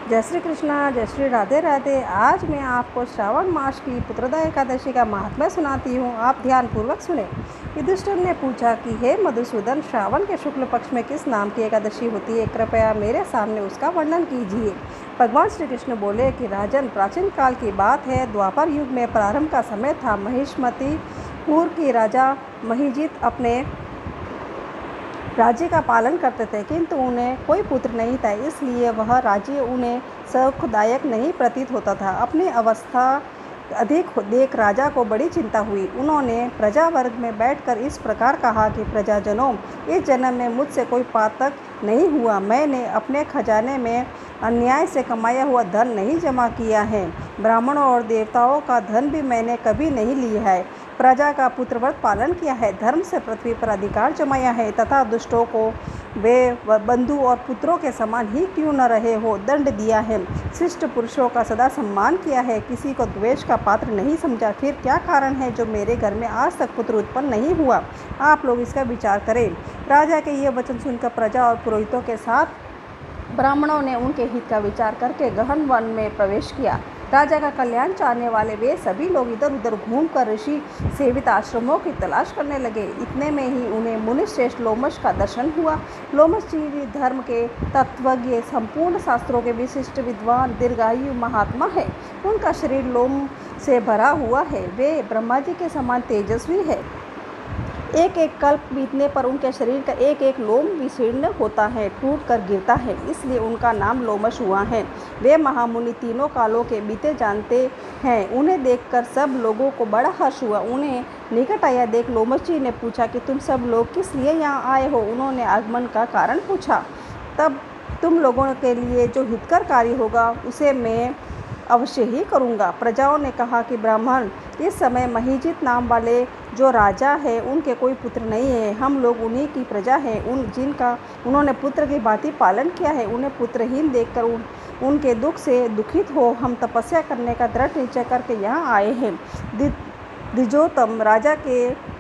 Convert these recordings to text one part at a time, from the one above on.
जय श्री कृष्णा, जय श्री राधे राधे। आज मैं आपको श्रावण मास की पुत्रदा एकादशी का महात्म्य सुनाती हूँ। आप ध्यानपूर्वक सुने। युधिष्ठिर ने पूछा कि हे मधुसूदन, श्रावण के शुक्ल पक्ष में किस नाम की एकादशी होती है? कृपया मेरे सामने उसका वर्णन कीजिए। भगवान श्री कृष्ण बोले कि राजन, प्राचीन काल की बात है। द्वापर युग में प्रारंभ का समय था। महिष्मतिपुर की राजा महिजीत अपने राज्य का पालन करते थे, किंतु उन्हें कोई पुत्र नहीं था, इसलिए वह राज्य उन्हें सुखदायक नहीं प्रतीत होता था। अपनी अवस्था अधिक देख राजा को बड़ी चिंता हुई। उन्होंने प्रजा वर्ग में बैठकर इस प्रकार कहा कि प्रजाजनों, इस जन्म में मुझसे कोई पातक नहीं हुआ। मैंने अपने खजाने में अन्याय से कमाया हुआ धन नहीं जमा किया है। ब्राह्मणों और देवताओं का धन भी मैंने कभी नहीं लिया है। प्रजा का पुत्रव्रत पालन किया है, धर्म से पृथ्वी पर अधिकार जमाया है तथा दुष्टों को वे बंधु और पुत्रों के समान ही क्यों न रहे हो दंड दिया है। शिष्ट पुरुषों का सदा सम्मान किया है, किसी को द्वेष का पात्र नहीं समझा। फिर क्या कारण है जो मेरे घर में आज तक पुत्र उत्पन्न नहीं हुआ? आप लोग इसका विचार करें। राजा के ये वचन सुनकर प्रजा और पुरोहितों के साथ ब्राह्मणों ने उनके हित का विचार करके गहन वन में प्रवेश किया। राजा का कल्याण चाहने वाले वे सभी लोग इधर उधर घूमकर ऋषि सेवित आश्रमों की तलाश करने लगे। इतने में ही उन्हें मुनिश्रेष्ठ लोमश का दर्शन हुआ। लोमश जी धर्म के तत्वज्ञ, संपूर्ण शास्त्रों के विशिष्ट विद्वान, दीर्घायु महात्मा है। उनका शरीर लोम से भरा हुआ है। वे ब्रह्मा जी के समान तेजस्वी है। एक एक कल्प बीतने पर उनके शरीर का एक एक लोम विशीर्ण होता है, टूट कर गिरता है, इसलिए उनका नाम लोमश हुआ है। वे महामुनि तीनों कालों के बीते जानते हैं। उन्हें देखकर सब लोगों को बड़ा हर्ष हुआ। उन्हें निकट आया देख लोमश जी ने पूछा कि तुम सब लोग किस लिए यहाँ आए हो? उन्होंने आगमन का कारण पूछा। तब तुम लोगों के लिए जो हितकर कार्य होगा उसे मैं अवश्य ही करूँगा। प्रजाओं ने कहा कि ब्राह्मण, इस समय महिजीत नाम वाले जो राजा है उनके कोई पुत्र नहीं है। हम लोग उन्हीं की प्रजा हैं, जिनका उन्होंने पुत्र की भांति पालन किया है। उन्हें पुत्रहीन देखकर उनके दुख से दुखित हो हम तपस्या करने का दृढ़ निश्चय करके यहाँ आए हैं। द्विजोत्तम राजा के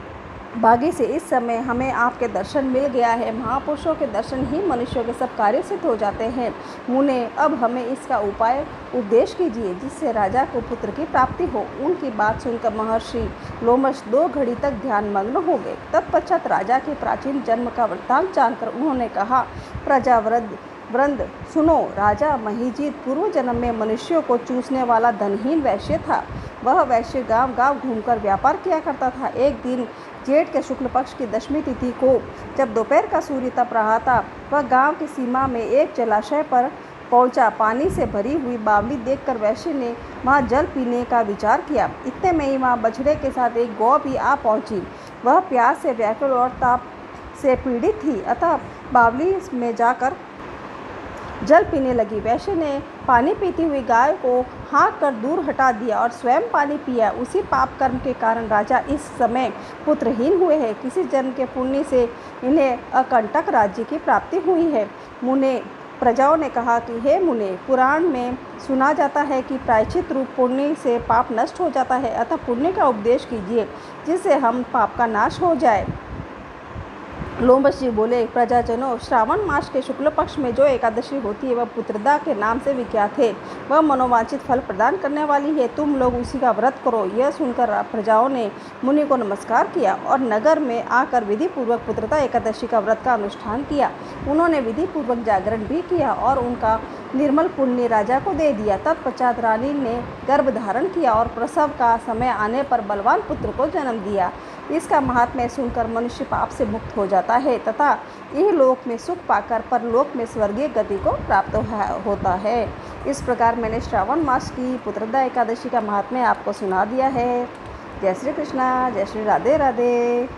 भाग्य से इस समय हमें आपके दर्शन मिल गया है। महापुरुषों के दर्शन ही मनुष्यों के सब कार्य सिद्ध हो जाते हैं। मुने, अब हमें इसका उपाय उपदेश कीजिए जिससे राजा को पुत्र की प्राप्ति हो। उनकी बात सुनकर महर्षि लोमश 2 घड़ी तक ध्यानमग्न हो गए। तत्पश्चात राजा के प्राचीन जन्म का वृत्तांत जानकर उन्होंने कहा, प्रजावृंद सुनो। राजा महिजीत पूर्व जन्म में मनुष्यों को चूसने वाला धनहीन वैश्य था। वह वैश्य गांव गांव घूमकर व्यापार किया करता था। एक दिन जेठ के शुक्ल पक्ष की 10वीं तिथि को जब दोपहर का सूर्य तप रहा था, वह गांव की सीमा में एक जलाशय पर पहुंचा। पानी से भरी हुई बावली देखकर वैश्य ने वहां जल पीने का विचार किया। इतने में ही वहां बछड़े के साथ एक गौ भी आ पहुंची। वह प्यास से व्याकुल और ताप से पीड़ित थी, अतः बावली में जाकर जल पीने लगी। वैश्य ने पानी पीती हुई गाय को हाँक कर दूर हटा दिया और स्वयं पानी पिया। उसी पाप कर्म के कारण राजा इस समय पुत्रहीन हुए हैं। किसी जन्म के पुण्य से इन्हें अकंटक राज्य की प्राप्ति हुई है। मुने, प्रजाओं ने कहा कि हे मुने, पुराण में सुना जाता है कि प्रायश्चित रूप पुण्य से पाप नष्ट हो जाता है, अतः पुण्य का उपदेश कीजिए जिससे हम पाप का नाश हो जाए। लोमश जी बोले, प्रजाजनों, श्रावण मास के शुक्ल पक्ष में जो एकादशी होती है वह पुत्रदा के नाम से विख्यात है। वह मनोवांछित फल प्रदान करने वाली है। तुम लोग उसी का व्रत करो। यह सुनकर प्रजाओं ने मुनि को नमस्कार किया और नगर में आकर विधि पूर्वक पुत्रदा एकादशी का व्रत का अनुष्ठान किया। उन्होंने विधि पूर्वक जागरण भी किया और उनका निर्मल पुण्य राजा को दे दिया। तत्पश्चात रानी ने गर्भ धारण किया और प्रसव का समय आने पर बलवान पुत्र को जन्म दिया। इसका महात्म्य सुनकर मनुष्य पाप से मुक्त हो जाता है तथा यह लोक में सुख पाकर परलोक में स्वर्गीय गति को प्राप्त होता है। इस प्रकार मैंने श्रावण मास की पुत्रदा एकादशी का महात्म्य आपको सुना दिया है। जय श्री कृष्णा, जय श्री राधे राधे।